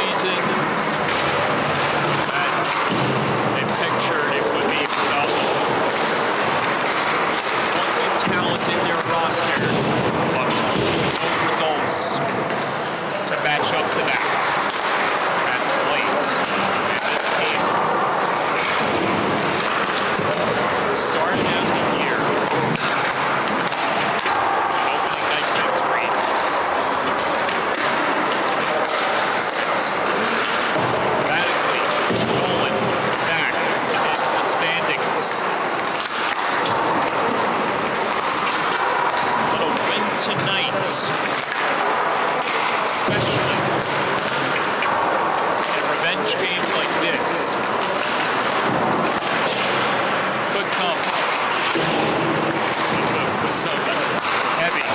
season that they pictured it would be without wanting talent in their roster, but no results to match up to that as of late. And this team started out the year opening night victory. Dramatically fallen back in the standings. But a win tonight, especially in a revenge game like this, could come with some heavy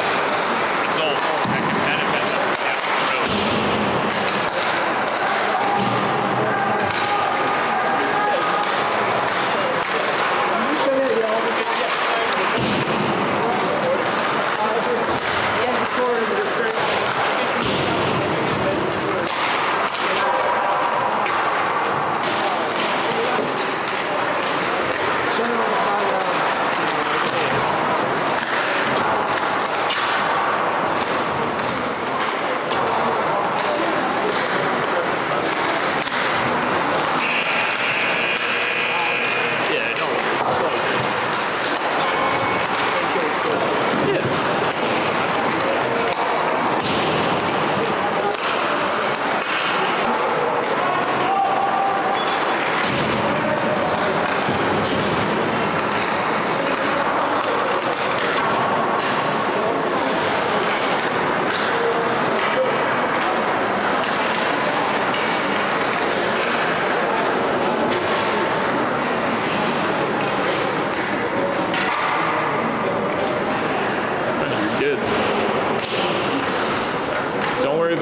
results that can benefit them down the road.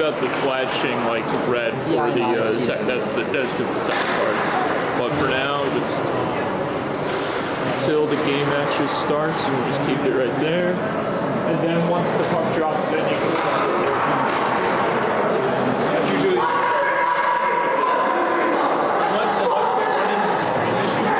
The flashing like red for the second. That's just the second part. But for now, just until the game actually starts, and we'll just keep it right there. And then once the puck drops, then you can start. That's usually unless we run into stream issues.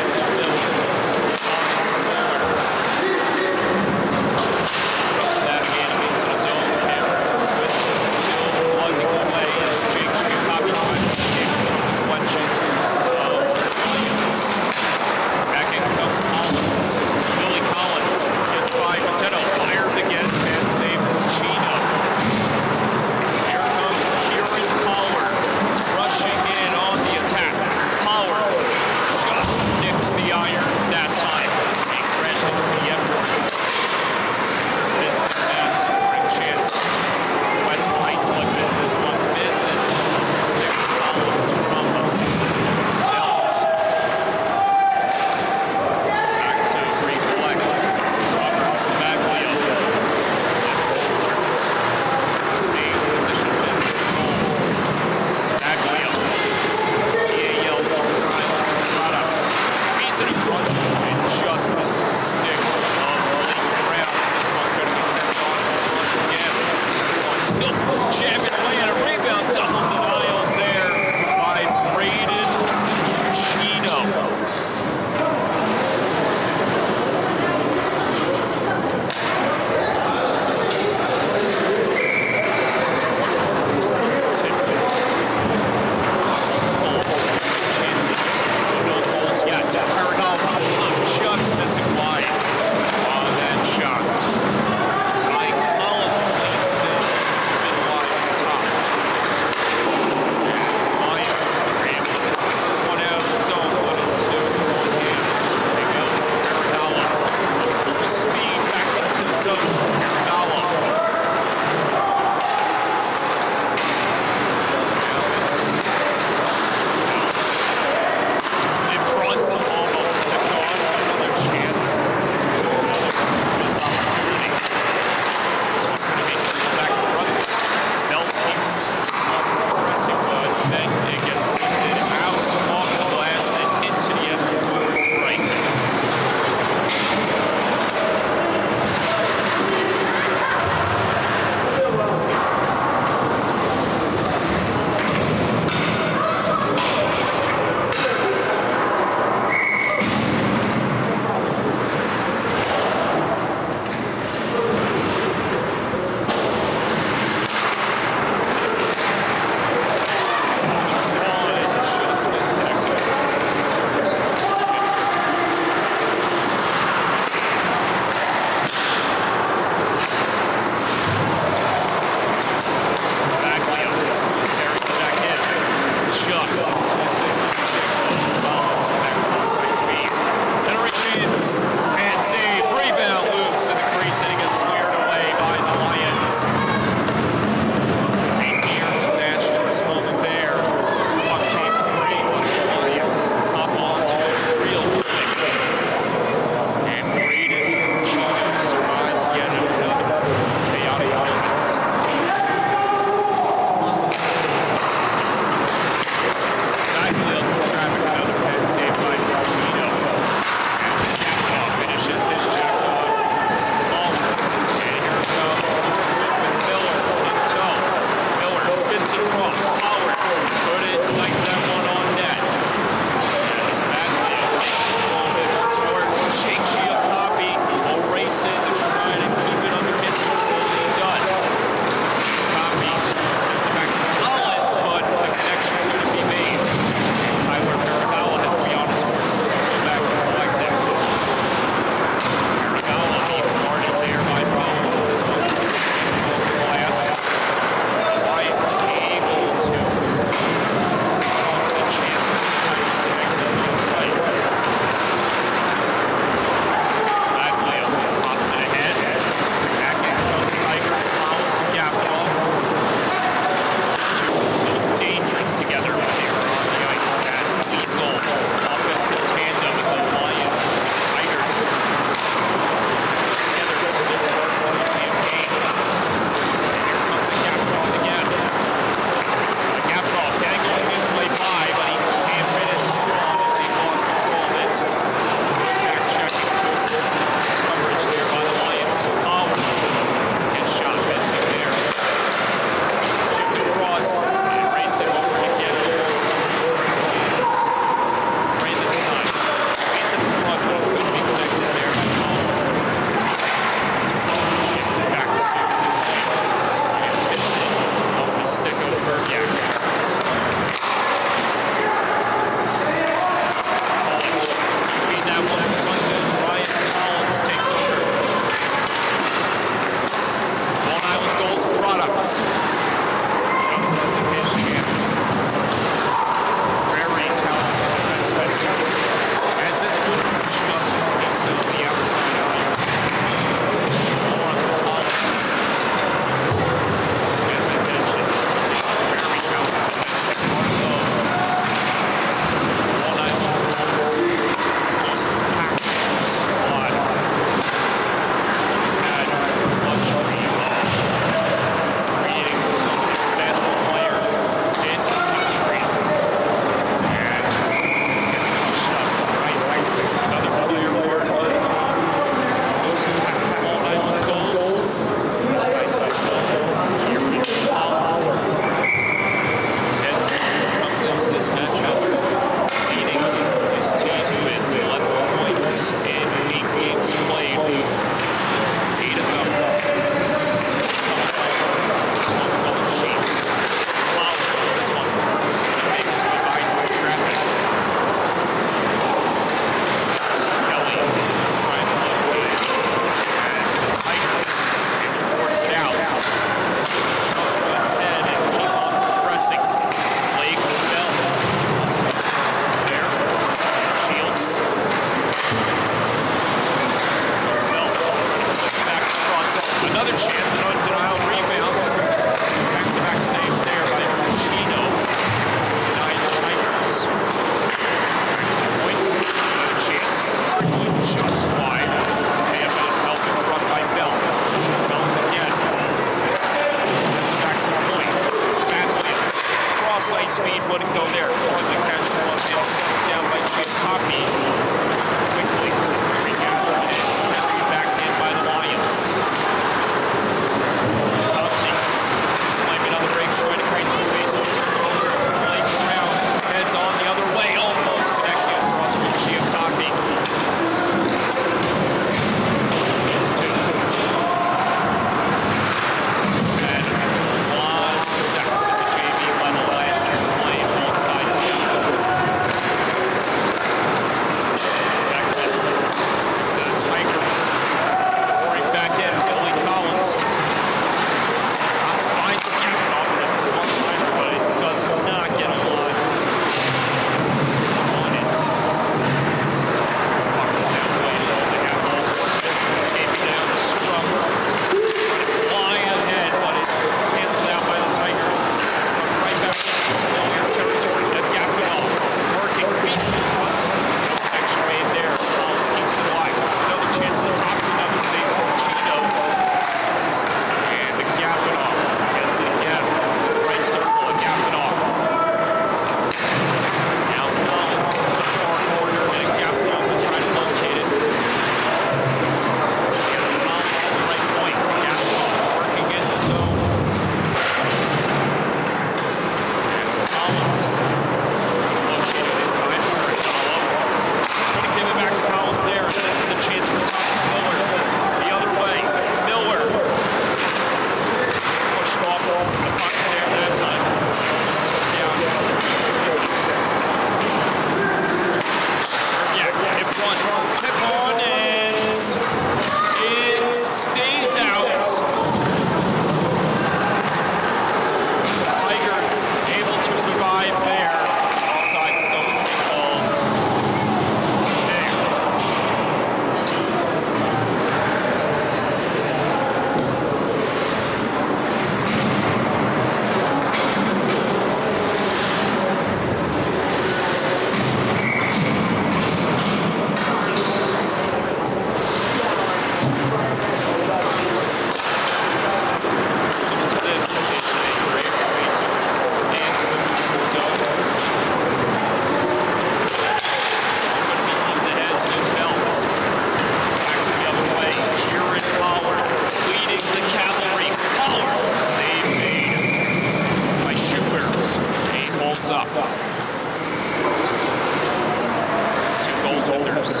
Warriors.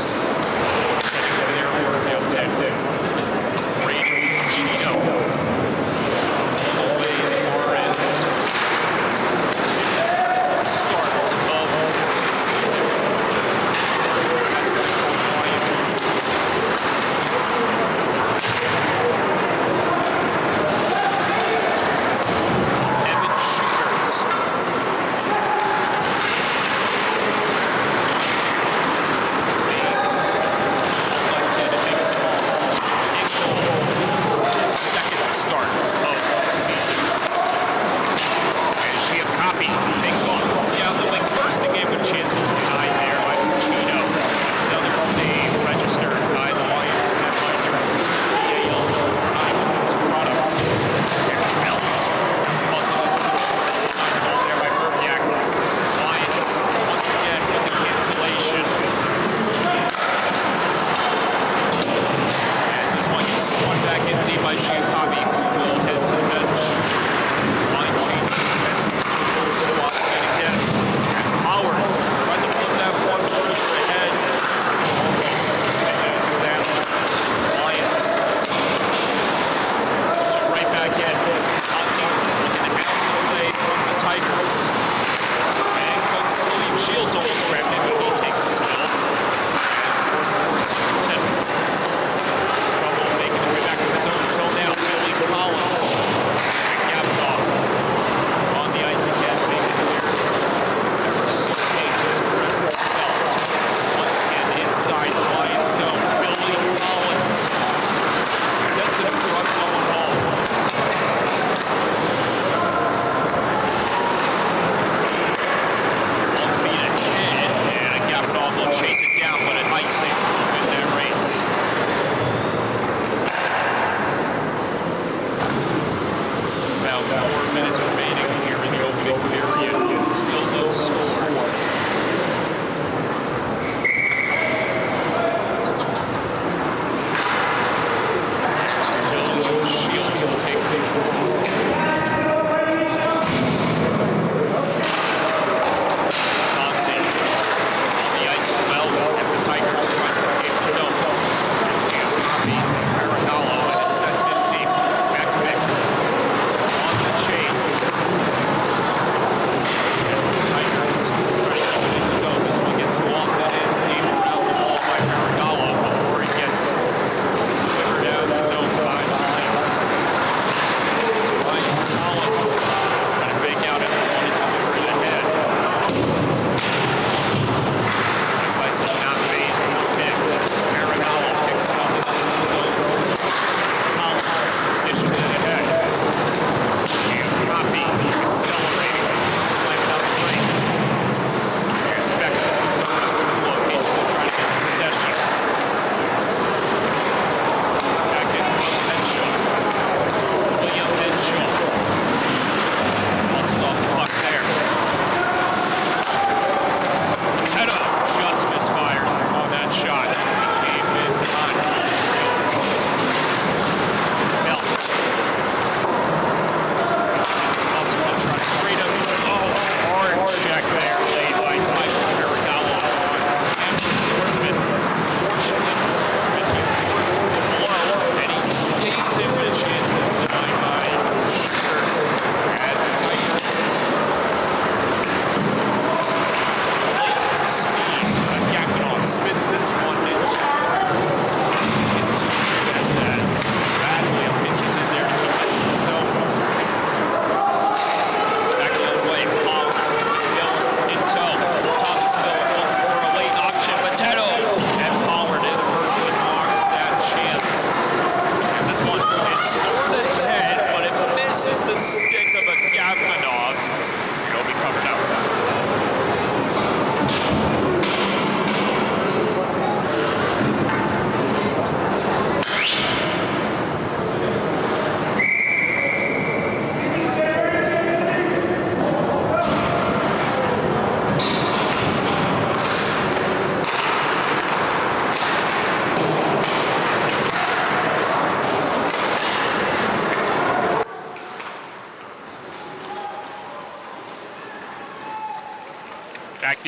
Heading their workouts at Radio Chino. All the way in the far end. Start of the season. As the Lions. Evan Schubert. James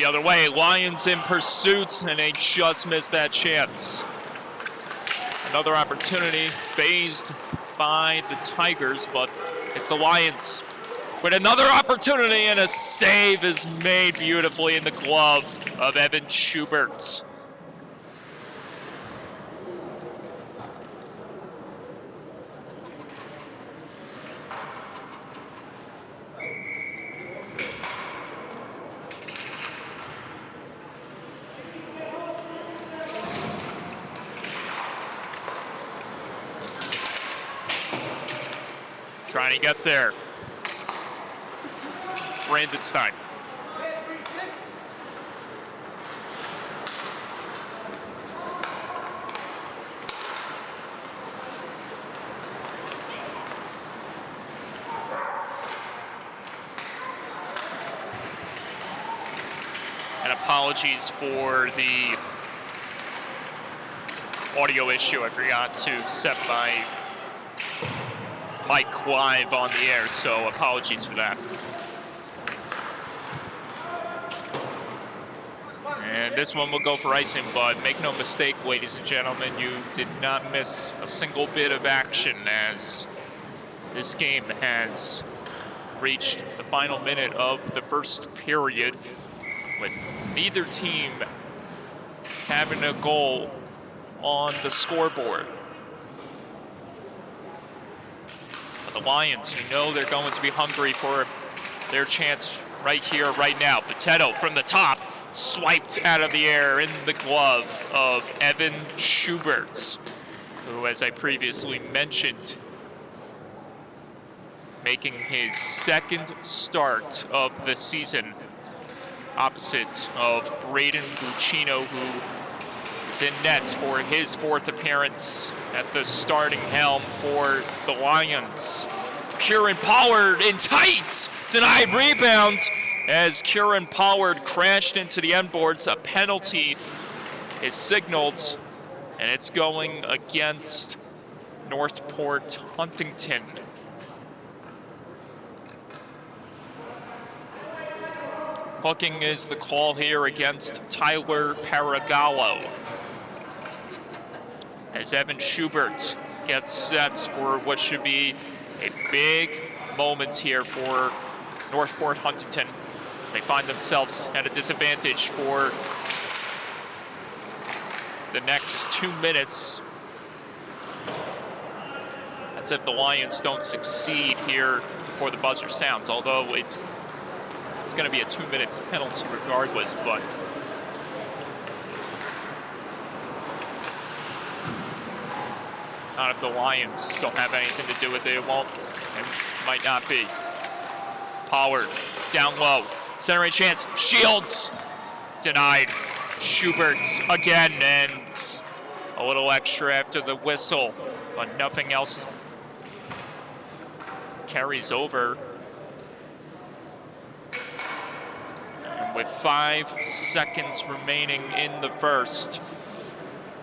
other way. Lions in pursuit, and they just missed that chance. Another opportunity phased by the Tigers, but it's the Lions with another opportunity, and a save is made beautifully in the glove of Evan Schubert. Trying to get there. Brandenstein. And apologies for the audio issue. I forgot to set my mic live on the air, so apologies for that. And this one will go for icing, but make no mistake, ladies and gentlemen, you did not miss a single bit of action as this game has reached the final minute of the first period with neither team having a goal on the scoreboard. But the Lions, you know they're going to be hungry for their chance right here, right now. Potato from the top, swiped out of the air in the glove of Evan Schubert, who, as I previously mentioned, making his second start of the season opposite of Braden Buccino, who is in net for his fourth appearance at the starting helm for the Lions. Kieran Pollard in tights, denied rebound as Kieran Pollard crashed into the end boards. A penalty is signaled, and it's going against Northport Huntington. Hooking is the call here against Tyler Paragallo, as Evan Schubert gets set for what should be a big moment here for Northport Huntington, as they find themselves at a disadvantage for the next 2 minutes. That's if the Lions don't succeed here before the buzzer sounds, although it's going to be a 2-minute penalty regardless, but not if the Lions don't have anything to do with it. It won't, and might not be. Pollard down low, centering chance, Shields denied. Schubert again, and a little extra after the whistle, but nothing else carries over. And with 5 seconds remaining in the first,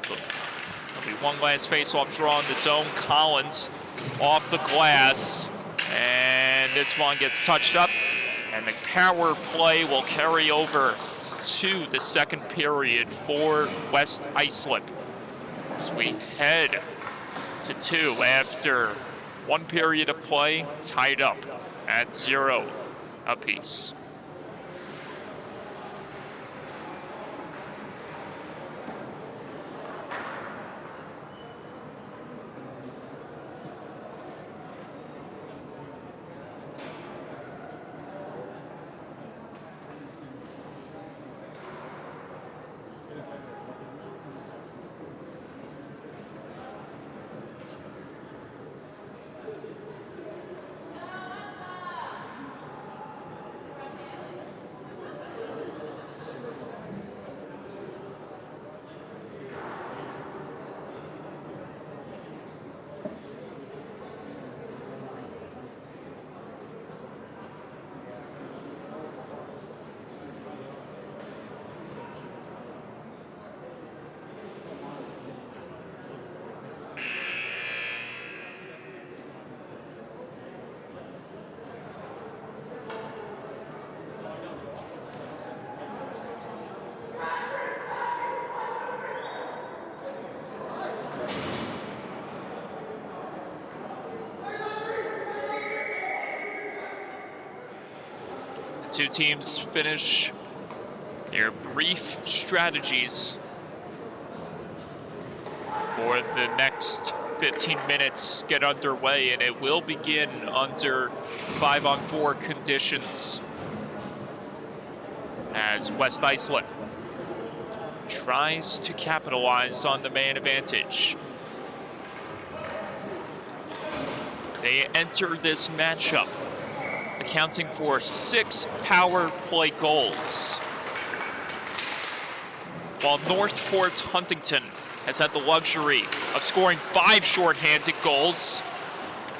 there'll be one last face-off draw in the zone. Collins off the glass, and this one gets touched up, and the power play will carry over to the second period for West Islip, as we head to 2 after 1 period of play, tied up at 0 apiece. two teams finish their brief strategies for the next 15 minutes get underway, and it will begin under 5-on-4 conditions as West Islip tries to capitalize on the man advantage. They enter this matchup accounting for 6 power play goals, while Northport Huntington has had the luxury of scoring 5 shorthanded goals.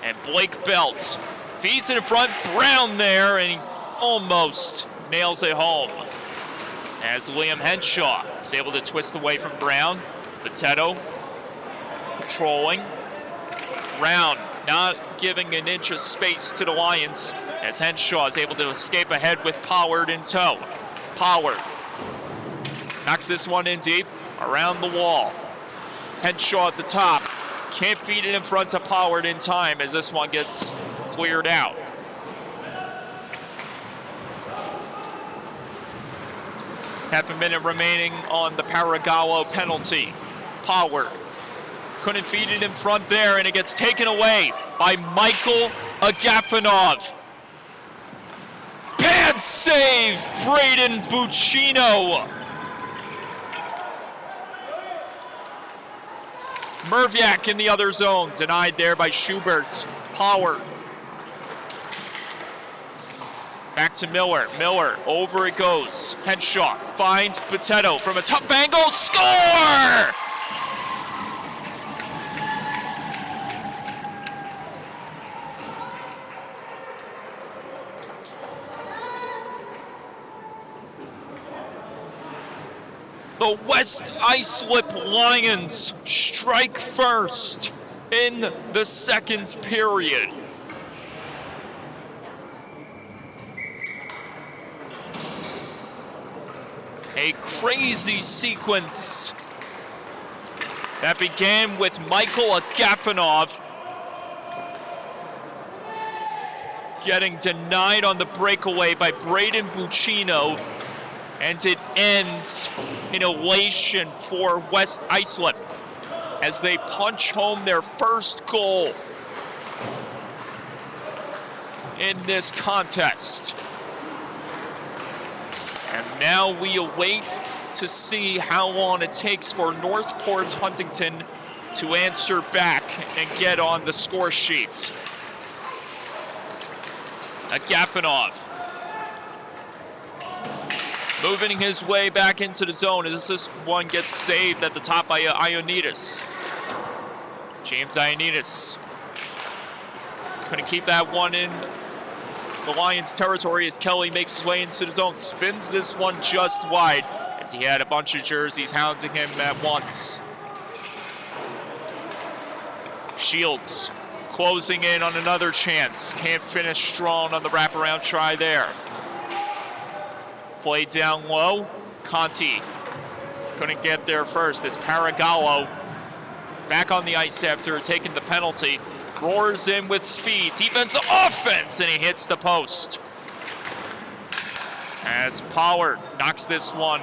And Blake Belt feeds it in front, Brown there, and he almost nails it home. As Liam Henshaw is able to twist away from Brown. Potato controlling. Brown not giving an inch of space to the Lions as Henshaw is able to escape ahead with Pollard in tow. Pollard knocks this one in deep, around the wall. Henshaw at the top, can't feed it in front to Pollard in time as this one gets cleared out. Half a minute remaining on the Paragallo penalty. Pollard couldn't feed it in front there, and it gets taken away by Michael Agafonov. Bad save, Braden Buccino. Merviak in the other zone, denied there by Schubert. Power. Back to Miller. Miller, over it goes. Henshaw finds Potato from a tough angle. Score! The West Islip Lions strike first in the second period. A crazy sequence that began with Michael Agafonov getting denied on the breakaway by Braden Buccino, and it ends in elation for West Islip as they punch home their first goal in this contest. And now we await to see how long it takes for Northport Huntington to answer back and get on the score sheet. Agafonov moving his way back into the zone as this one gets saved at the top by Ioannidis. James Ioannidis couldn't keep that one in the Lions' territory as Kelly makes his way into the zone. Spins this one just wide as he had a bunch of jerseys hounding him at once. Shields closing in on another chance. Can't finish strong on the wraparound try there. Play down low. Conti couldn't get there first. This Paragallo back on the ice after taking the penalty. Roars in with speed. Defense to offense, and he hits the post. As Pollard knocks this one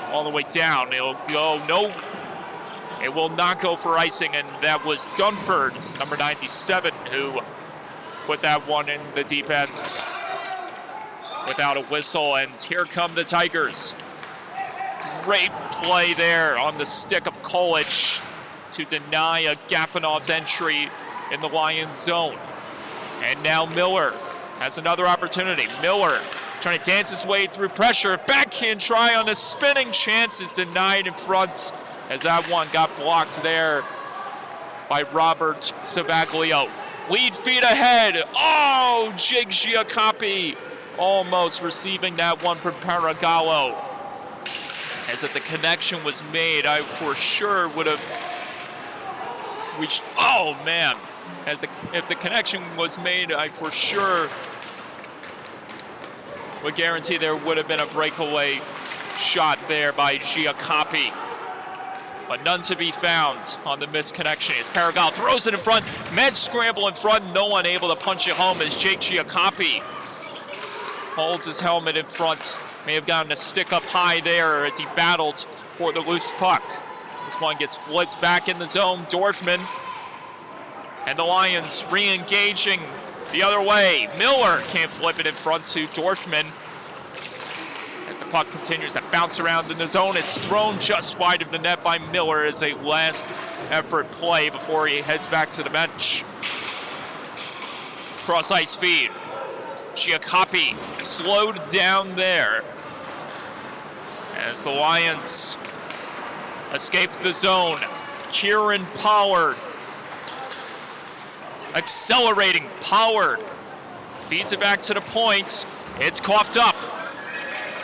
all the way down. It'll go, no, it will not go for icing, and that was Dunford, number 97, who put that one in the deep end without a whistle, and here come the Tigers. Great play there on the stick of Kolich to deny Agafonov's entry in the Lions zone. And now Miller has another opportunity. Miller trying to dance his way through pressure. Backhand try on a spinning chance is denied in front as that one got blocked there by Robert Savaglio. Lead feet ahead. Oh, Jake Giacoppi almost receiving that one from Paragallo. As if the connection was made, I for sure would have reached, oh man. If the connection was made, I for sure would guarantee there would have been a breakaway shot there by Giacoppi. But none to be found on the missed connection as Paragallo throws it in front. Meds scramble in front, no one able to punch it home as Jake Giacoppi holds his helmet in front. May have gotten a stick up high there as he battled for the loose puck. This one gets flipped back in the zone. Dorfman and the Lions re-engaging the other way. Miller can't flip it in front to Dorfman. As the puck continues to bounce around in the zone, it's thrown just wide of the net by Miller as a last effort play before he heads back to the bench. Cross ice feed. Giacoppi slowed down there as the Lions escape the zone. Kieran Pollard accelerating. Pollard feeds it back to the point. It's coughed up.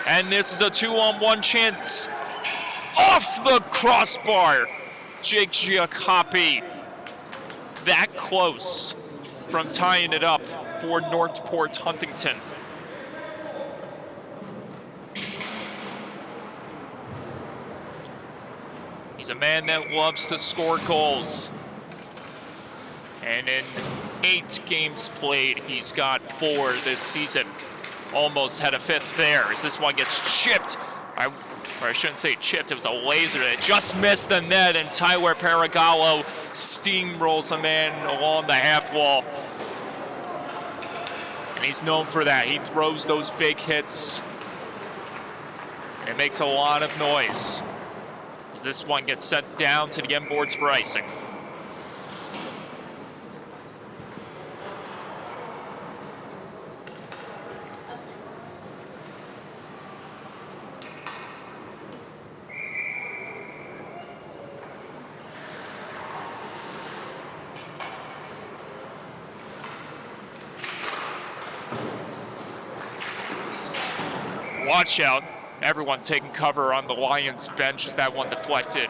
And this is a 2-on-1 chance. Off the crossbar. Jake Giacoppi that close from tying it up for Northport Huntington. He's a man that loves to score goals. And in 8 games played, he's got 4 this season. Almost had a 5th there as this one gets chipped. I shouldn't say chipped, it was a laser that just missed the net, and Tyler Paragallo steamrolls a man along the half wall. And he's known for that. He throws those big hits. And it makes a lot of noise as this one gets sent down to the end boards for icing. Watch out. Everyone taking cover on the Lions bench as that one deflected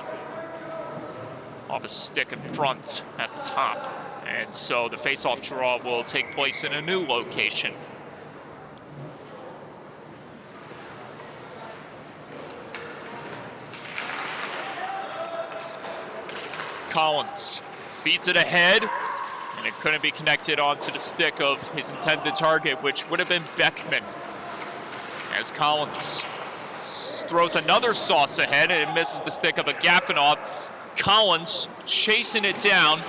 off a stick in front at the top. And so the face-off draw will take place in a new location. Collins feeds it ahead, and it couldn't be connected onto the stick of his intended target, which would have been Beckman. As Collins throws another sauce ahead, and it misses the stick of a Gafanov. Collins chasing it down.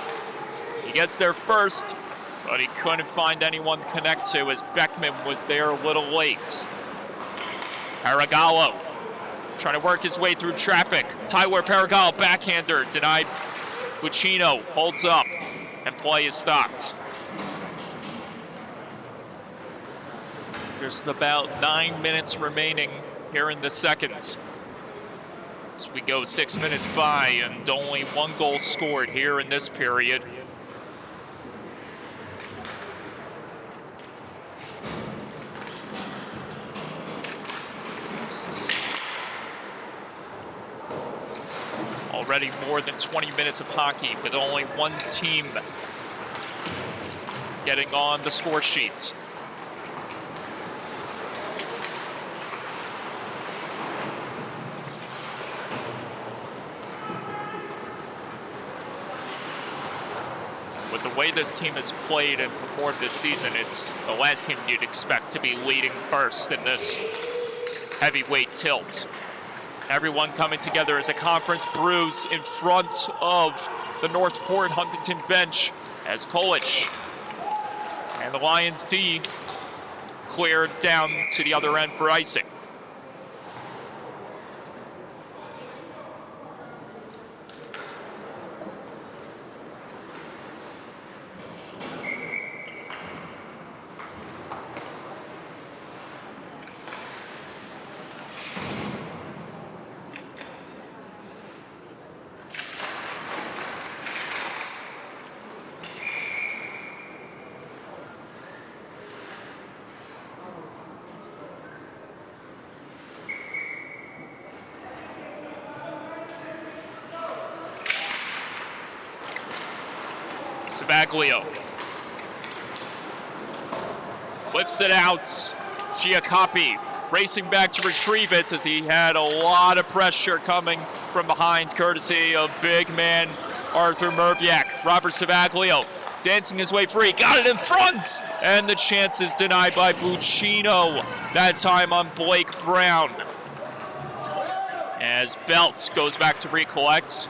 He gets there first, but he couldn't find anyone to connect to as Beckman was there a little late. Paragallo trying to work his way through traffic. Tyler Paragallo, backhander, denied. Buccino holds up, and play is stopped. There's about 9 minutes remaining here in the second. As we go 6 minutes by and only 1 goal scored here in this period. Already more than 20 minutes of hockey with only 1 team getting on the score sheet. With the way this team has played and performed this season, it's the last team you'd expect to be leading first in this heavyweight tilt. Everyone coming together as a conference brews in front of the Northport Huntington bench as Kolich and the Lions D cleared down to the other end for icing. Savaglio whips it out. Giacoppi racing back to retrieve it as he had a lot of pressure coming from behind, courtesy of big man Arthur Merviak. Robert Savaglio dancing his way free, got it in front, and the chance is denied by Buccino, that time on Blake Brown. As Belt goes back to recollect,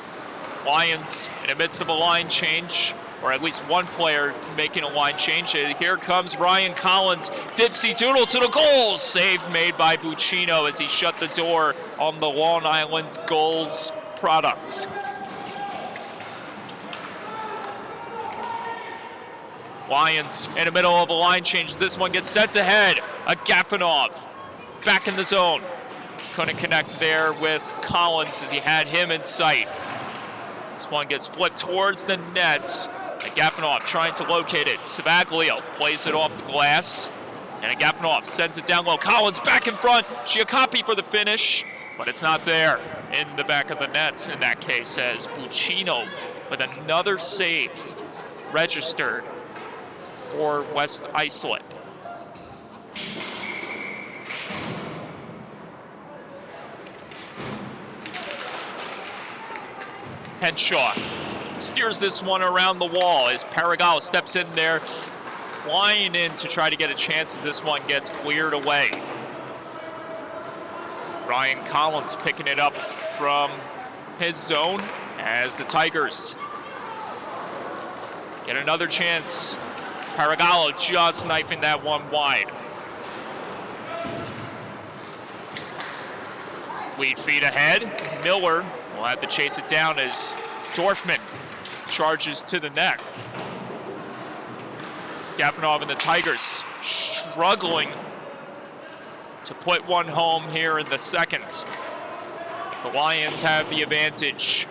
Lions in the midst of a line change, or at least one player making a line change. Here comes Ryan Collins, dipsy doodle to the goal, save made by Buccino as he shut the door on the Long Island goals product. Lions in the middle of a line change as this one gets sent ahead. Agapanov back in the zone. Couldn't connect there with Collins as he had him in sight. This one gets flipped towards the net. Agapanov trying to locate it. Savaglio plays it off the glass. And Agapanov sends it down low. Collins back in front. Giacoppi for the finish. But it's not there in the back of the net in that case, as Buccino with another save registered for West Islip. Henshaw steers this one around the wall as Paragallo steps in there, flying in to try to get a chance as this one gets cleared away. Ryan Collins picking it up from his zone as the Tigers get another chance. Paragallo just knifing that one wide. Lead feet ahead. Miller will have to chase it down as Dorfman charges to the net. Gapanov and the Tigers struggling to put one home here in the second, as the Lions have the advantage,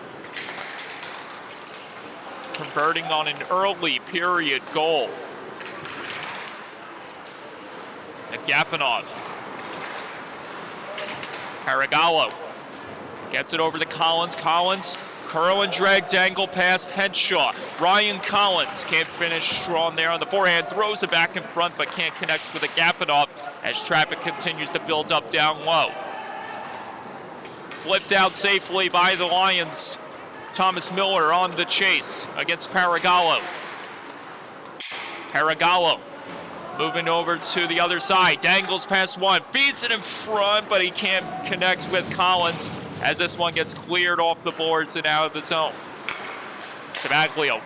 converting on an early period goal. Agapanov. Paragallo gets it over to Collins. Collins, curl and drag, dangle past Henshaw. Ryan Collins can't finish strong there on the forehand. Throws it back in front, but can't connect with Agapanov as traffic continues to build up down low. Flipped out safely by the Lions. Thomas Miller on the chase against Paragallo. Paragallo moving over to the other side, dangles past one, feeds it in front, but he can't connect with Collins as this one gets cleared off the boards and out of the zone. Savaglio.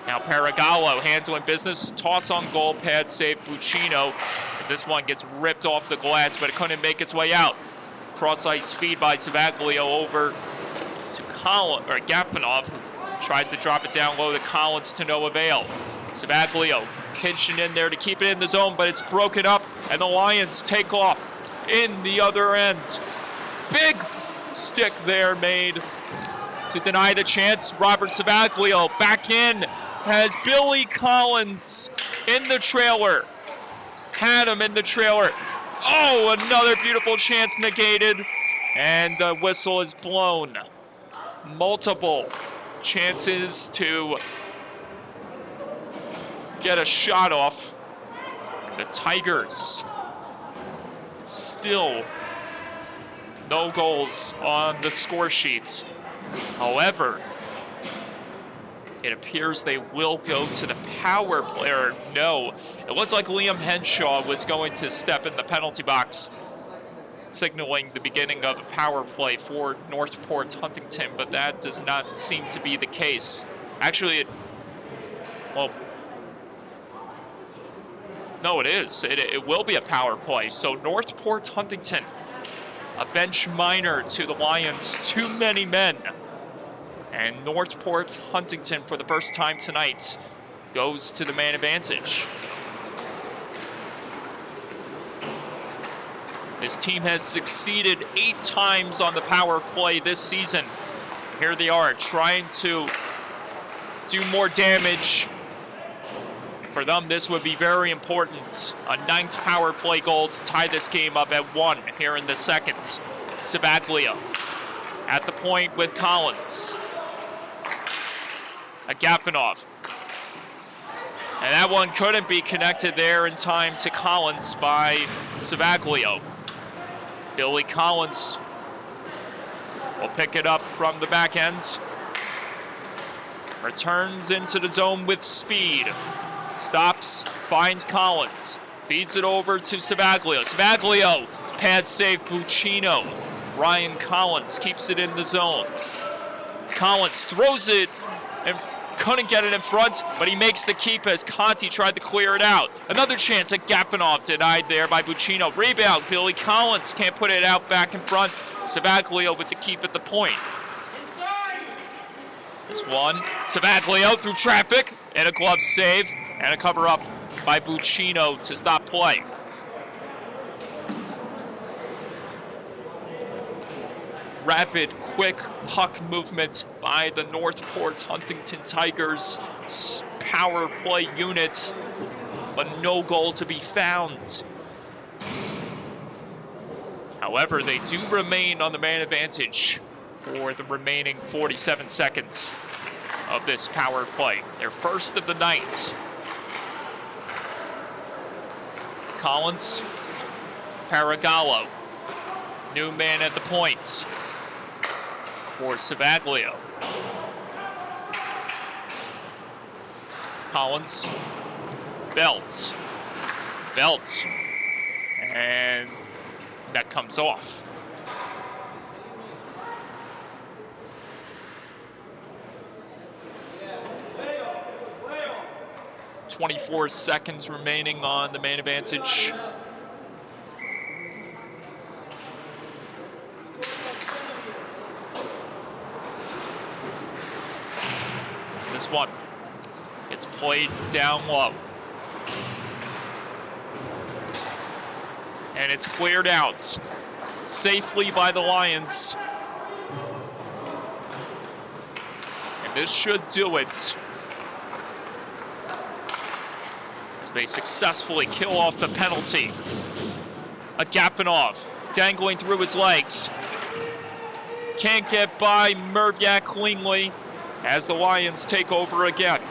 Now Paragallo handling business, toss on goal, pad save Buccino as this one gets ripped off the glass, but it couldn't make its way out. Cross ice feed by Savaglio over to Gafanov, who tries to drop it down low to Collins to no avail. Savaglio pinching in there to keep it in the zone, but it's broken up, and the Lions take off in the other end. Big stick there made to deny the chance. Robert Savaglio back in, has Billy Collins in the trailer. Had him in the trailer. Oh, another beautiful chance negated, and the whistle is blown. Multiple chances to get a shot off. The Tigers still no goals on the score sheets. However, it appears they will go to the power play. Or no, it looks like Liam Henshaw was going to step in the penalty box, signaling the beginning of a power play for Northport Huntington, but that does not seem to be the case. Actually, no, it is. It will be a power play. So Northport Huntington, a bench minor to the Lions, too many men. And Northport Huntington, for the first time tonight, goes to the man advantage. This team has succeeded 8 times on the power play this season. Here they are trying to do more damage. For them, this would be very important. A 9th power play goal to tie this game up at 1 here in the second. Savaglio at the point with Collins. Agapanov. And that one couldn't be connected there in time to Collins by Savaglio. Billy Collins will pick it up from the back ends. Returns into the zone with speed. Stops, finds Collins. Feeds it over to Savaglio. Savaglio, pad save Buccino. Ryan Collins keeps it in the zone. Collins throws it and couldn't get it in front, but he makes the keep as Conti tried to clear it out. Another chance at Gapanov, denied there by Buccino. Rebound, Billy Collins can't put it out back in front. Savaglio with the keep at the point. This one, Savaglio through traffic, and a glove save, and a cover-up by Buccino to stop play. Rapid, quick puck movement by the Northport Huntington Tigers power play unit, but no goal to be found. However, they do remain on the man advantage for the remaining 47 seconds of this power play. Their first of the night. Collins, Paragallo, new man at the points for Savaglio. Collins, Belt, and that comes off. .24 seconds remaining on the man advantage. It's this one. It's played down low. And it's cleared out safely by the Lions. And this should do it, as they successfully kill off the penalty. Agapanov dangling through his legs. Can't get by Merviak cleanly as the Lions take over again.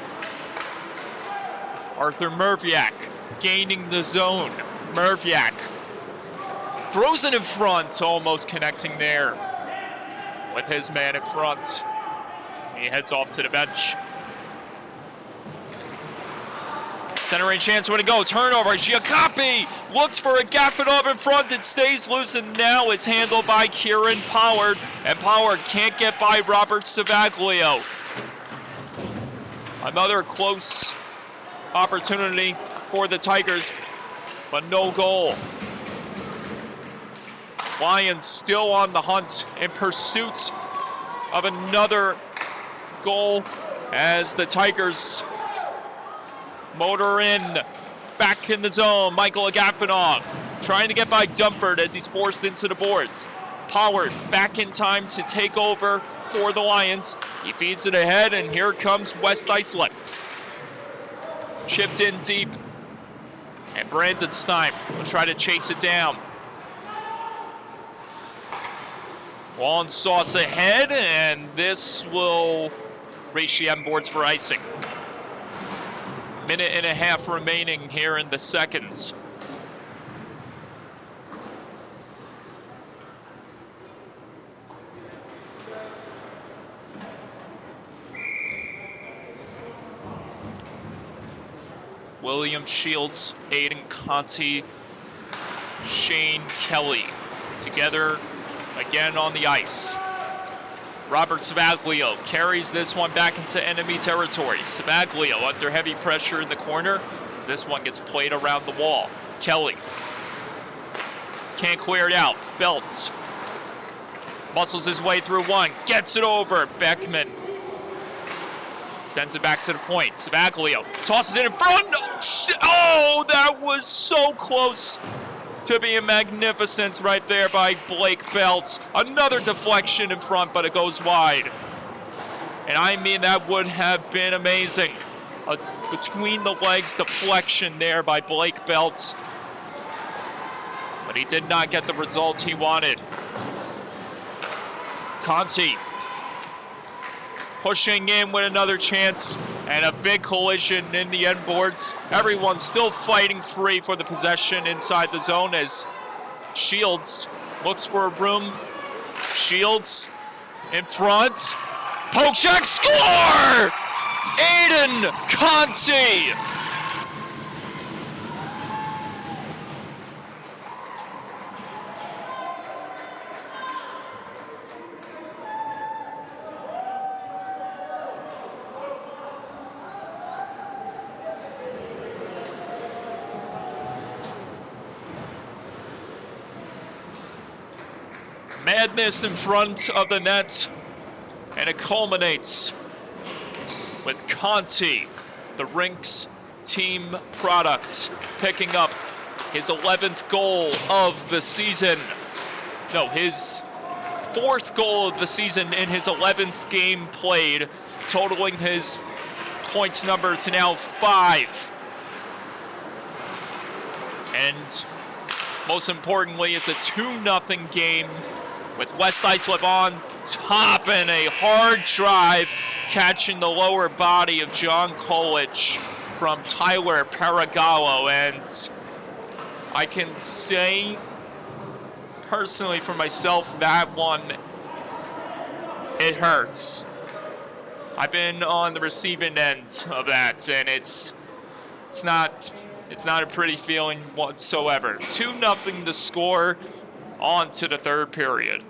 Arthur Merviak gaining the zone. Merviak throws it in front, almost connecting there with his man in front. He heads off to the bench. Center range chance, where to go, turnover, Giacoppi looks for Agapanov in front, it stays loose, and now it's handled by Kieran Pollard, and Pollard can't get by Robert Savaglio. Another close opportunity for the Tigers, but no goal. Lions still on the hunt in pursuit of another goal as the Tigers motor in, back in the zone. Michael Agapanov trying to get by Dumpert as he's forced into the boards. Pollard back in time to take over for the Lions. He feeds it ahead, and here comes West Islip. Chipped in deep, and Brandenstein will try to chase it down. Wallen sauce ahead, and this will reach the end boards for icing. Minute and a half remaining here in the seconds. William Shields, Aiden Conti, Shane Kelly together again on the ice. Robert Savaglio carries this one back into enemy territory. Savaglio under heavy pressure in the corner as this one gets played around the wall. Kelly can't clear it out. Belt muscles his way through one, gets it over. Beckman sends it back to the point. Savaglio tosses it in front. Oh, that was so close to being magnificent right there by Blake Belt. Another deflection in front, but it goes wide. And I mean, that would have been amazing. A between the legs deflection there by Blake Belt. But he did not get the results he wanted. Conti pushing in with another chance, and a big collision in the end boards. Everyone still fighting free for the possession inside the zone as Shields looks for a room. Shields in front. Poke check, score! Aiden Conti. Madness in front of the net, and it culminates with Conti, the Rinks team product, picking up his 11th goal of the season. No, his 4th goal of the season in his 11th game played, totaling his points number to now 5. And most importantly, it's a 2-0 game with West Islip on top and a hard drive catching the lower body of John Kolich from Tyler Paragallo. And I can say personally for myself, that one, it hurts. I've been on the receiving end of that, and it's not a pretty feeling whatsoever. 2-0 to score on to the third period.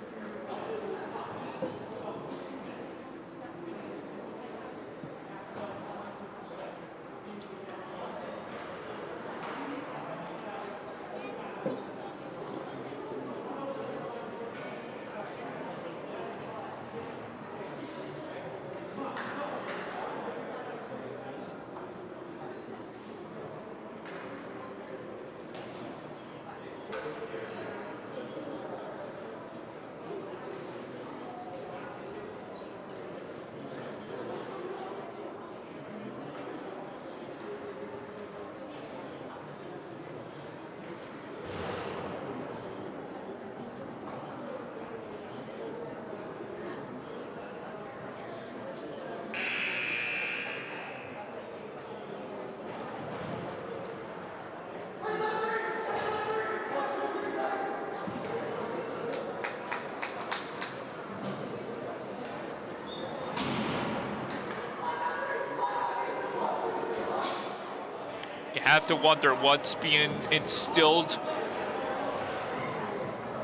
You have to wonder what's being instilled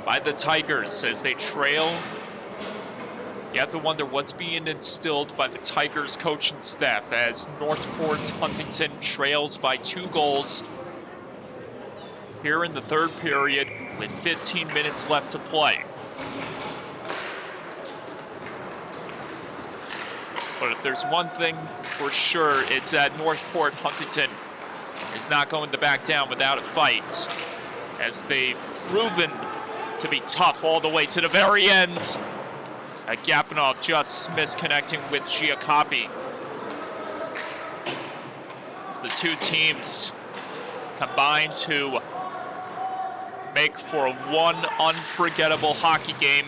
by the Tigers as they trail. You have to wonder what's being instilled by the Tigers coaching staff as Northport Huntington trails by 2 goals here in the third period with 15 minutes left to play. But if there's one thing for sure, it's that Northport Huntington is not going to back down without a fight, as they've proven to be tough all the way to the very end. Gapanov just misconnecting with Giacopi. As the two teams combine to make for one unforgettable hockey game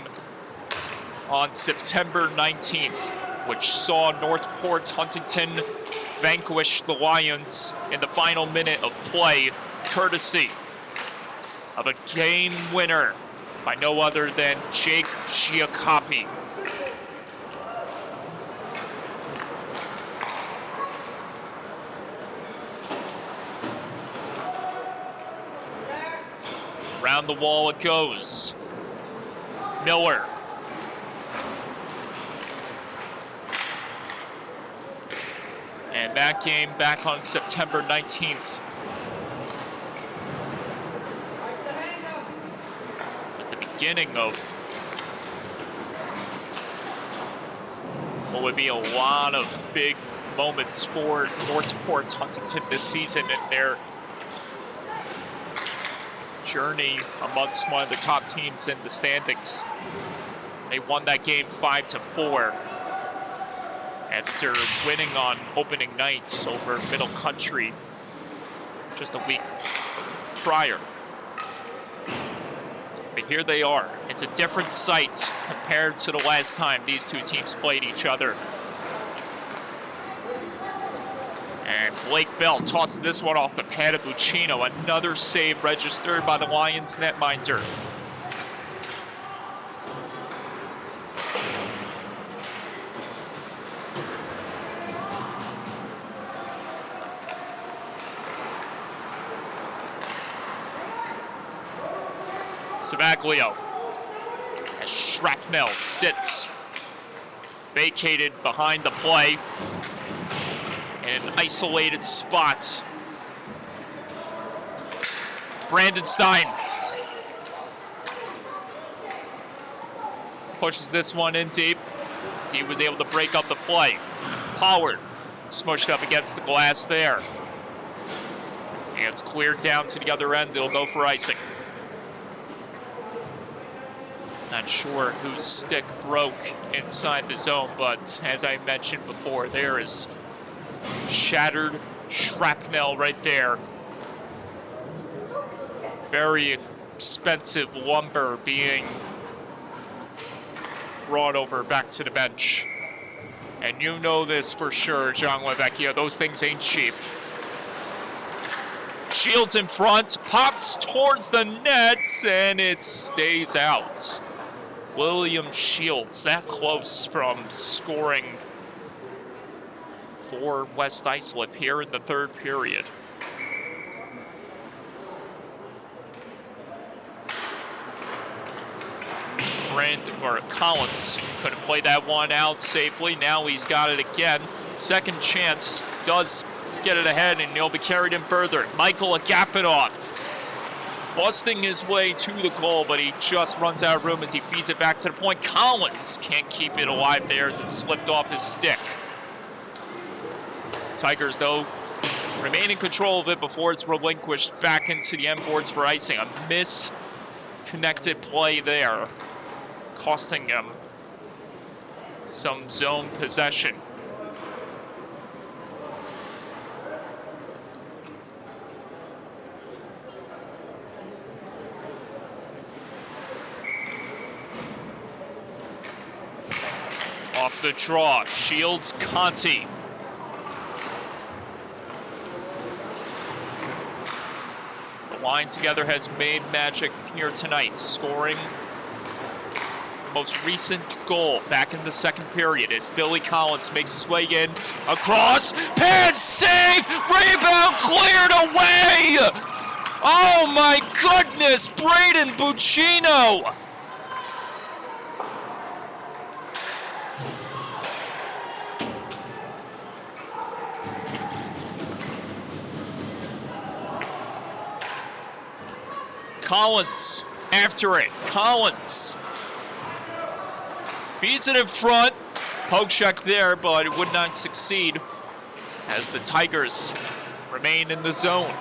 on September 19th, which saw Northport Huntington vanquish the Lions in the final minute of play, courtesy of a game winner by no other than Jake Giacopi. Around the wall it goes. Miller. And that game back on September 19th was the beginning of what would be a lot of big moments for Northport Huntington this season in their journey amongst one of the top teams in the standings. They won that game 5-4. After winning on opening night over Middle Country just a week prior. But here they are. It's a different sight compared to the last time these two teams played each other. And Blake Bell tosses this one off the pad of Lucchino. Another save registered by the Lions netminder. Savaglio, as Shrapnel sits vacated behind the play in an isolated spot. Brandon Stein pushes this one in deep as he was able to break up the play. Pollard smushed up against the glass there. And it's cleared down to the other end. They'll go for icing. Not sure whose stick broke inside the zone, but as I mentioned before, there is shattered shrapnel right there. Very expensive lumber being brought over back to the bench. And you know this for sure, John Lavecchia. Those things ain't cheap. Shields in front, pops towards the nets, and it stays out. William Shields, that close from scoring for West Islip here in the third period. Collins couldn't play that one out safely. Now he's got it again. Second chance, does get it ahead, and he'll be carried in further. Michael Agapitoff busting his way to the goal, but he just runs out of room as he feeds it back to the point. Collins can't keep it alive there as it slipped off his stick. Tigers, though, remain in control of it before it's relinquished back into the end boards for icing. A misconnected play there, costing him some zone possession. Off the draw, Shields, Conti. The line together has made magic here tonight, scoring most recent goal back in the second period as Billy Collins makes his way in, across, pad save, rebound cleared away! Oh my goodness, Braden Buccino! Collins after it, Collins feeds it in front. Poke check there, but it would not succeed as the Tigers remain in the zone.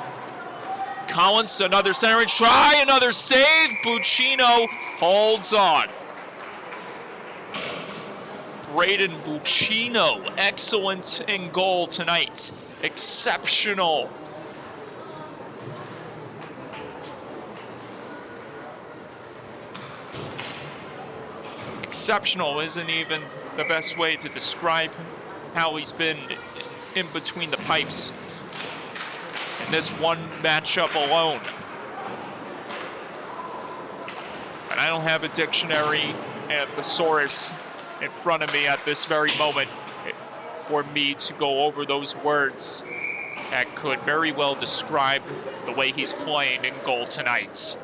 Collins, another centering try, another save. Buccino holds on. Braden Buccino, excellent in goal tonight. Exceptional. Exceptional isn't even the best way to describe how he's been in between the pipes in this one matchup alone. And I don't have a dictionary and thesaurus in front of me at this very moment for me to go over those words that could very well describe the way he's playing in goal tonight.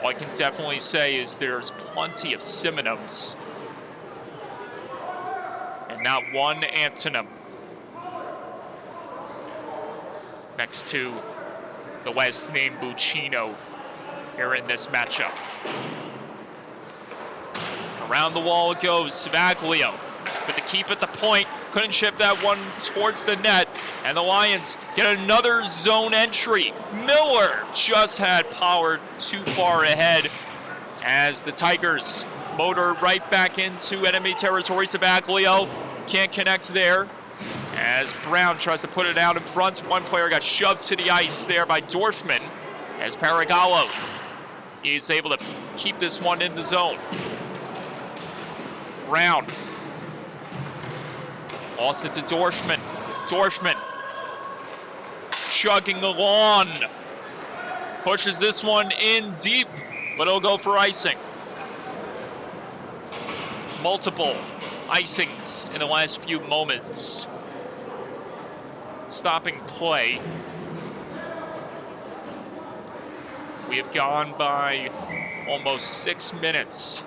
All I can definitely say is there's plenty of synonyms and not one antonym next to the last name Buccino here in this matchup. Around the wall it goes, Savaglio with the keep at the point, couldn't chip that one towards the net, and the Lions get another zone entry. Miller just had Pollard too far ahead as the Tigers motor right back into enemy territory. Savaglio can't connect there as Brown tries to put it out in front. One player got shoved to the ice there by Dorfman as Paragallo is able to keep this one in the zone. Brown lost it to Dorfman. Dorfman chugging along. Pushes this one in deep, but it'll go for icing. Multiple icings in the last few moments. Stopping play We have gone by almost 6 minutes.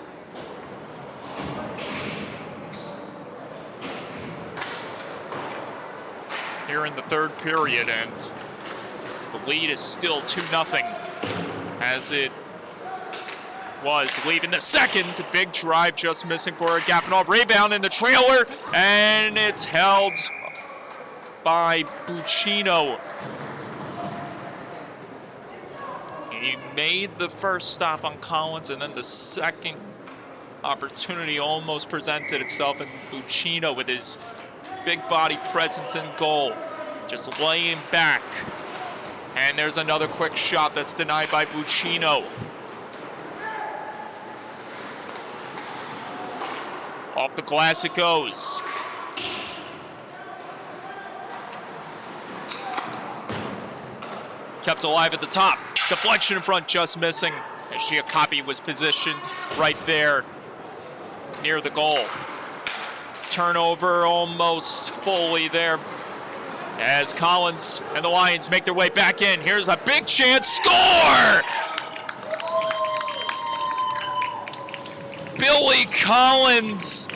Here in the third period, and the lead is still 2-0 as it was leaving the second. A big drive just missing for a Gaffney. Rebound in the trailer, and it's held by Buccino. He made the first stop on Collins, and then the second opportunity almost presented itself, and Buccino with his big body presence in goal, just laying back. And there's another quick shot that's denied by Buccino. Off the glass it goes. Kept alive at the top. Deflection in front, just missing. And Giacoppi was positioned right there near the goal. Turnover almost fully there as Collins and the Lions make their way back in. Here's a big chance. Score! Billy Collins,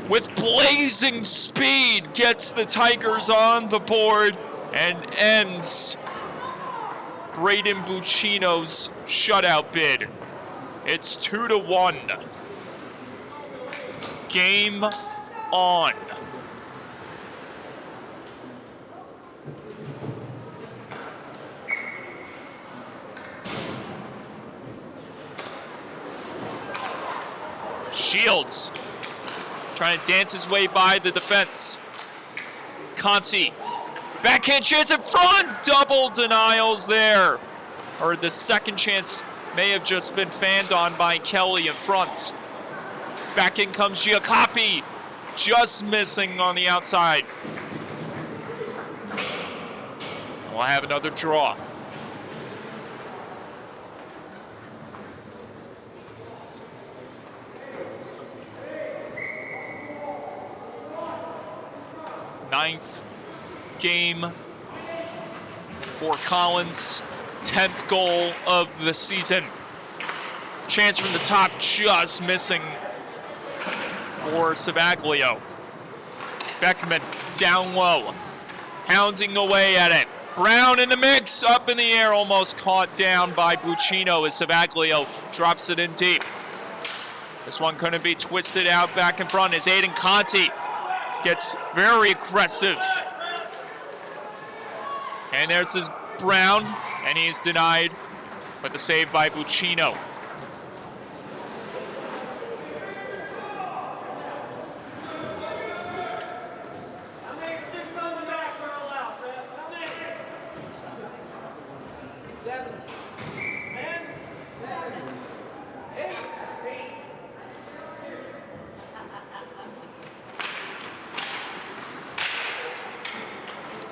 with blazing speed, gets the Tigers on the board and ends Braden Buccino's shutout bid. It's 2-1. Game on. Shields trying to dance his way by the defense. Conti, backhand chance in front, double denials there. Or the second chance may have just been fanned on by Kelly in front. Back in comes Giacoppi, just missing on the outside. We'll have another draw. Ninth game for Collins, 10th goal of the season. Chance from the top, just missing for Savaglio. Beckman down low, hounding away at it. Brown in the mix, up in the air, almost caught down by Buccino as Savaglio drops it in deep. This one couldn't be twisted out back in front as Aiden Conti gets very aggressive. And there's his Brown, and he's denied, but the save by Buccino.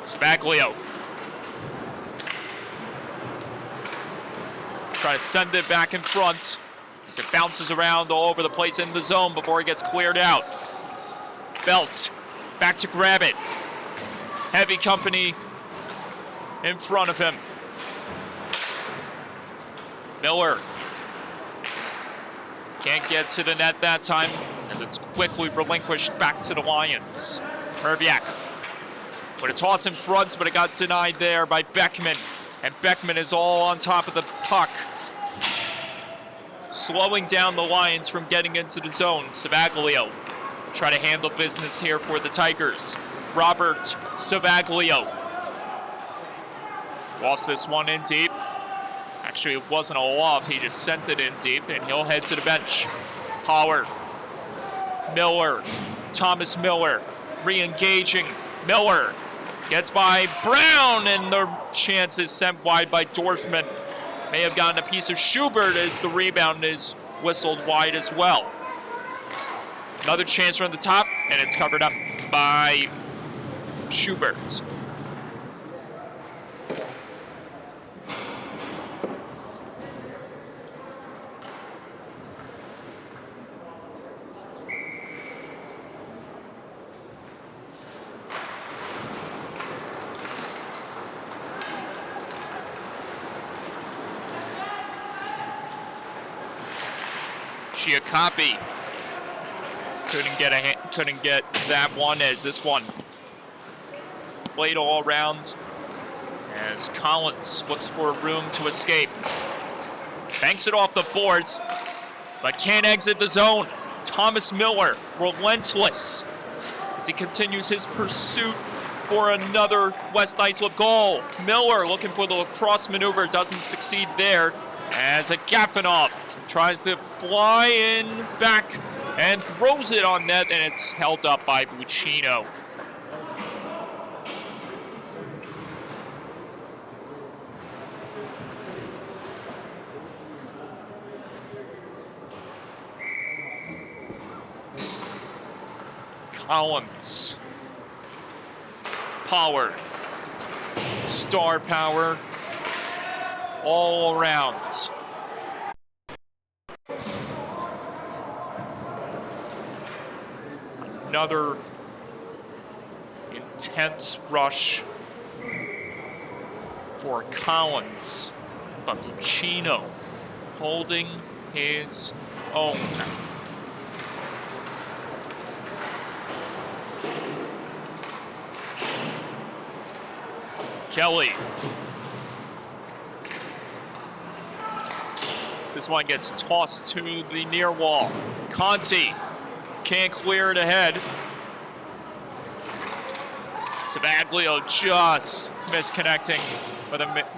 Savaglio try to send it back in front as it bounces around all over the place in the zone before it gets cleared out. Belt back to grab it. Heavy company in front of him. Miller can't get to the net that time as it's quickly relinquished back to the Lions. Merviak with a toss in front, but it got denied there by Beckman. And Beckman is all on top of the puck, slowing down the Lions from getting into the zone. Savaglio try to handle business here for the Tigers. Robert Savaglio lofts this one in deep. Actually, it wasn't a loft, he just sent it in deep, and he'll head to the bench. Howard, Miller, Thomas Miller, re-engaging. Miller gets by Brown, and the chance is sent wide by Dorfman. May have gotten a piece of Schubert as the rebound is whistled wide as well. Another chance from the top, and it's covered up by Schubert. Giacoppi couldn't get that one, as this one played all around as Collins looks for room to escape. Banks it off the boards, but can't exit the zone. Thomas Miller, relentless as he continues his pursuit for another West Islip goal. Miller looking for the lacrosse maneuver, doesn't succeed there as Agapanov tries to fly in back and throws it on net, and it's held up by Buccino. Collins, power, star power, all around. Another intense rush for Collins, but Buccino holding his own. Kelly. This one gets tossed to the near wall. Conti can't clear it ahead. Savaglio just misconnecting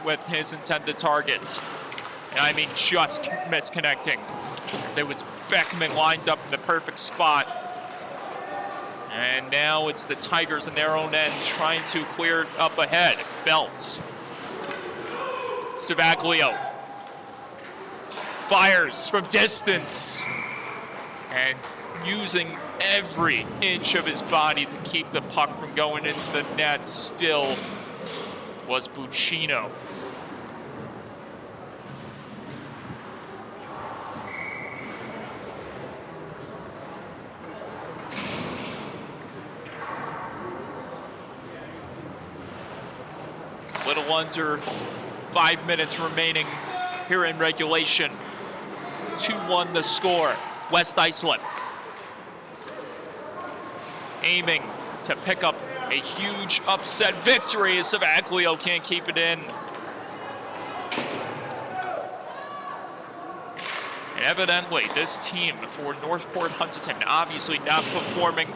with his intended target. And I mean just misconnecting, as it was Beckman lined up in the perfect spot. And now it's the Tigers in their own end trying to clear it up ahead. Belts. Savaglio fires from distance and using every inch of his body to keep the puck from going into the net still was Buccino. Little under 5 minutes remaining here in regulation. 2-1 the score. West Islip aiming to pick up a huge upset victory as Savaglio can't keep it in. And evidently, this team for Northport Huntington obviously not performing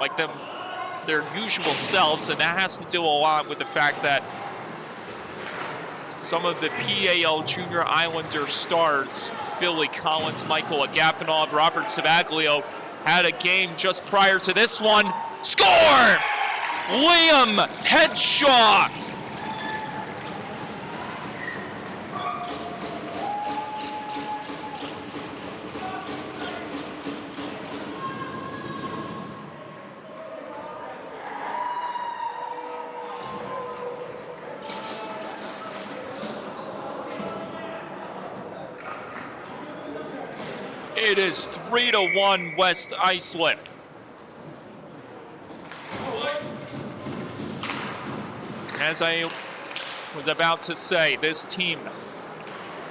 like their usual selves, and that has to do a lot with the fact that some of the PAL Junior Islander stars, Billy Collins, Michael Agapanov, Robert Savaglio, had a game just prior to this one. Score! Liam Headshaw! It is 3-1 West Islip. As I was about to say, this team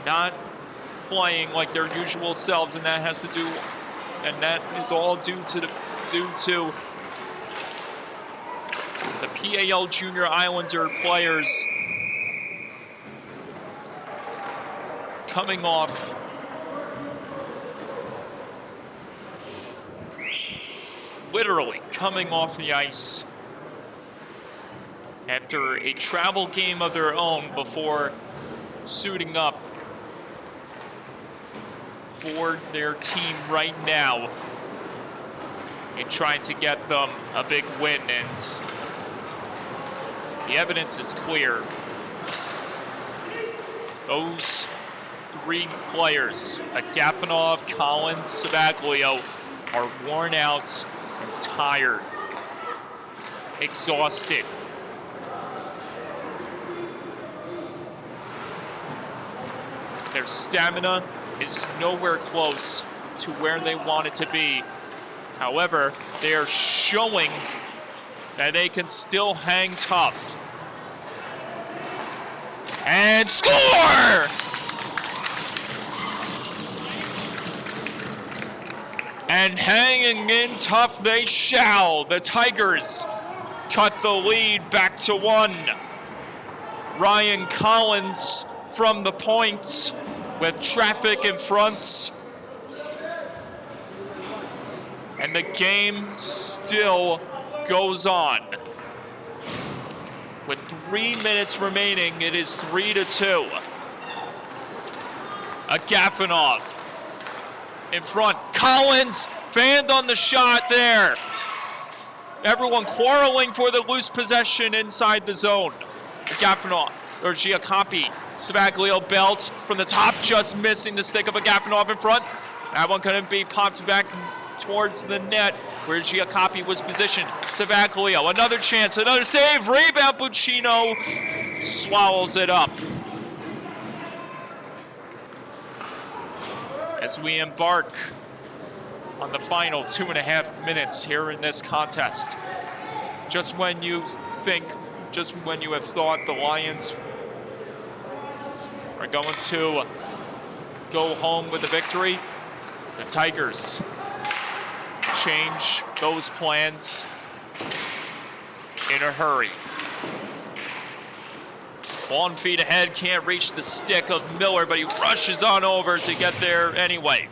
not playing like their usual selves, and that is all due to the PAL Junior Islander players coming off literally coming off the ice after a travel game of their own before suiting up for their team right now and trying to get them a big win. And the evidence is clear. Those three players, Agapanov, Collins, Savaglio, are worn out and tired, exhausted. Their stamina is nowhere close to where they want it to be. However, they are showing that they can still hang tough. And score! And hanging in tough they shall. The Tigers cut the lead back to 1. Ryan Collins from the point with traffic in front. And the game still goes on. With 3 minutes remaining, it is 3-2. Agafonov in front. Collins fanned on the shot there. Everyone quarreling for the loose possession inside the zone. Agafonov, or Giacopi. Savaglio belt from the top, just missing the stick of Agafonov in front. That one couldn't be popped back towards the net where Giacopi was positioned. Savaglio, another chance, another save. Rebound, Buccino swallows it up. As we embark on the final 2.5 minutes here in this contest. Just when you have thought the Lions are going to go home with a victory, the Tigers change those plans in a hurry. 1 feet ahead, can't reach the stick of Miller, but he rushes on over to get there anyway.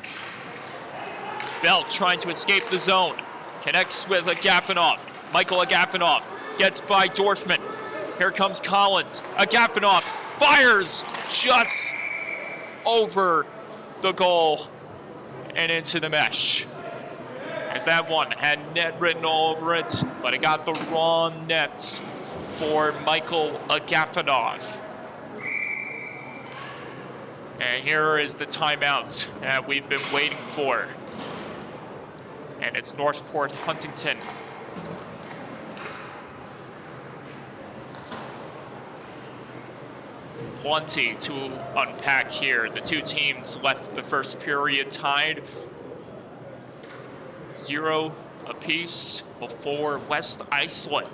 Belt trying to escape the zone. Connects with Agafonov. Michael Agafonov gets by Dorfman. Here comes Collins. Agafonov fires just over the goal and into the mesh. As that one had net written all over it, but it got the wrong net for Michael Agafonov. And here is the timeout that we've been waiting for. And it's Northport Huntington. Plenty to unpack here. The two teams left the first period tied 0 apiece before West Islip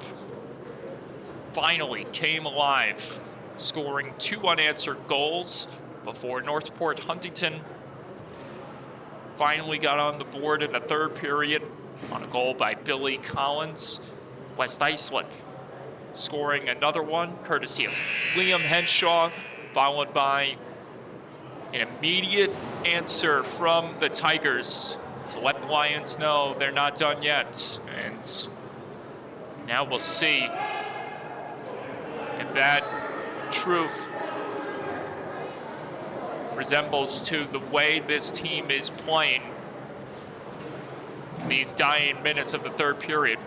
finally came alive, scoring 2 unanswered goals before Northport Huntington finally got on the board in the third period on a goal by Billy Collins. West Islip scoring another one courtesy of Liam Henshaw, followed by an immediate answer from the Tigers to let the Lions know they're not done yet. And now we'll see if that truth resembles to the way this team is playing these dying minutes of the third period.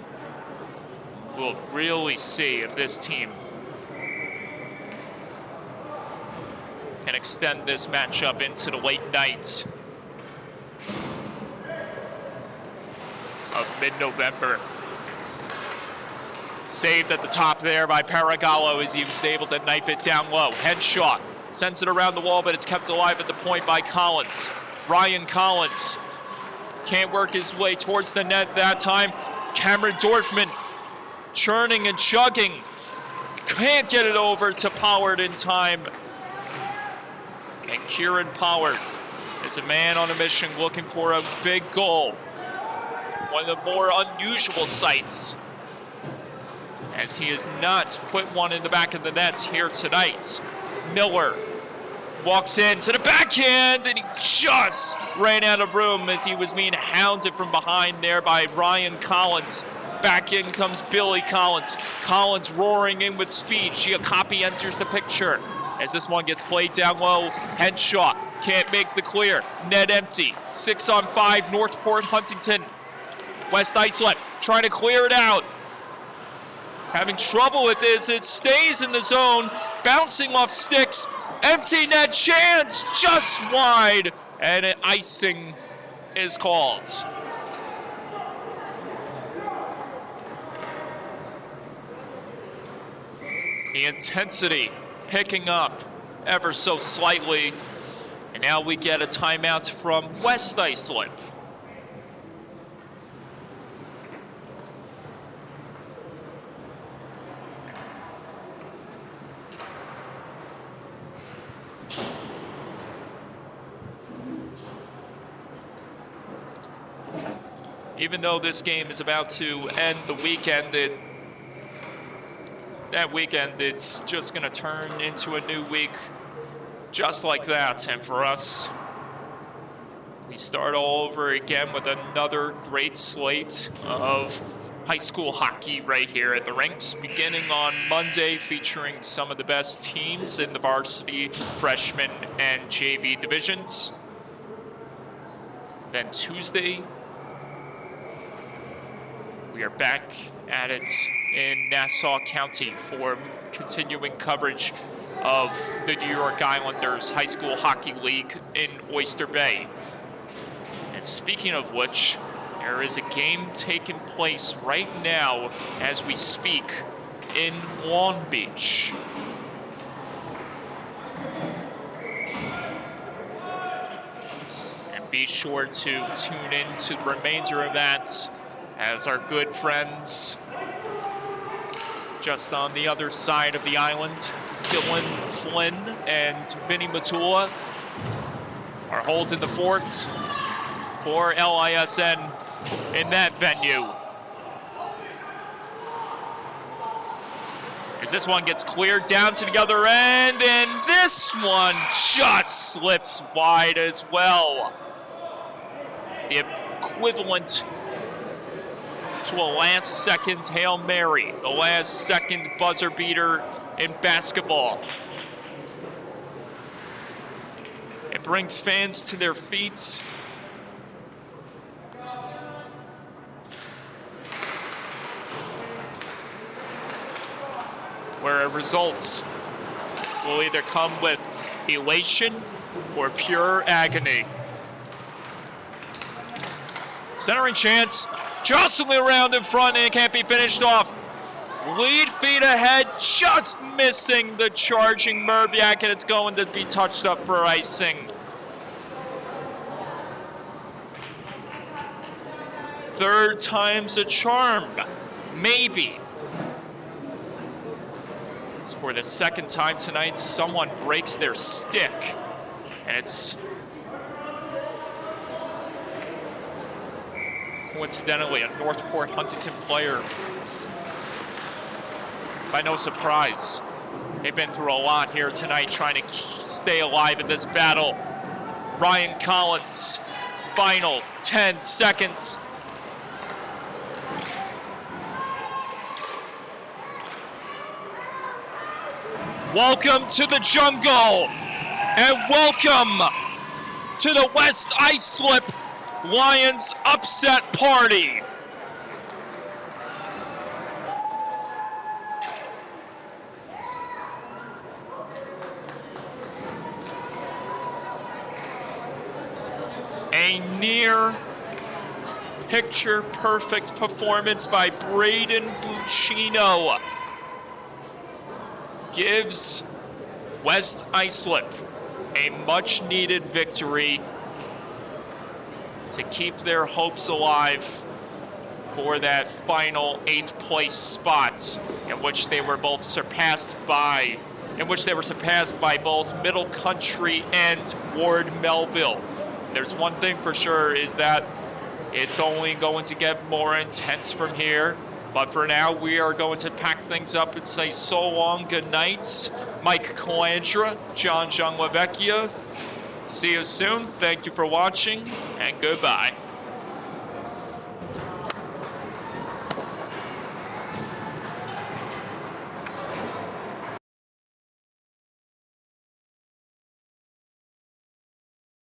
We'll really see if this team can extend this matchup into the late night of mid-November. Saved at the top there by Paragallo as he was able to knife it down low. Henshaw sends it around the wall, but it's kept alive at the point by Collins. Ryan Collins can't work his way towards the net that time. Cameron Dorfman churning and chugging. Can't get it over to Pollard in time. And Kieran Pollard is a man on a mission looking for a big goal. One of the more unusual sights, as he has not put one in the back of the net here tonight. Miller walks in to the backhand, and he just ran out of room as he was being hounded from behind there by Ryan Collins. Back in comes Billy Collins. Collins roaring in with speed. Giacopi enters the picture as this one gets played down low. Henshaw can't make the clear. Net empty. 6-on-5, Northport Huntington. West Islip trying to clear it out. Having trouble with this. It stays in the zone. Bouncing off sticks. Empty net chance. Just wide. And an icing is called. The intensity picking up ever so slightly. And now we get a timeout from West Islip. even though this game is about to end the weekend, that weekend, it's just going to turn into a new week just like that. And for us, we start all over again with another great slate of high school hockey right here at the rinks, beginning on Monday, featuring some of the best teams in the varsity, freshman, and JV divisions. Then Tuesday, we are back at it in Nassau County for continuing coverage of the New York Islanders High School Hockey League in Oyster Bay. And speaking of which, there is a game taking place right now as we speak in Long Beach. And be sure to tune in to the remainder of that as our good friends just on the other side of the island, Dylan Flynn and Vinny Matula, are holding the fort for LISN in that venue. As this one gets cleared down to the other end, and this one just slips wide as well. The equivalent to a last-second Hail Mary, the last-second buzzer beater in basketball. It brings fans to their feet. Where results will either come with elation or pure agony. Centering chance, jostling around in front, and it can't be finished off. Lead feet ahead, just missing the charging Merviak, and it's going to be touched up for icing. Third time's a charm, maybe. For the second time tonight, someone breaks their stick, and it's coincidentally a Northport Huntington player. By no surprise, they've been through a lot here tonight trying to stay alive in this battle. Ryan Collins, final 10 seconds. Welcome to the jungle, and welcome to the West Islip Lions upset party. A near picture-perfect performance by Braden Buccino gives West Islip a much-needed victory to keep their hopes alive for that final 8th place spot, in which they were surpassed by both Middle Country and Ward Melville. There's one thing for sure, is that it's only going to get more intense from here. But for now, we are going to pack things up and say so long, good night. Mike Calandra, John Lavecchia. See you soon. Thank you for watching, and goodbye.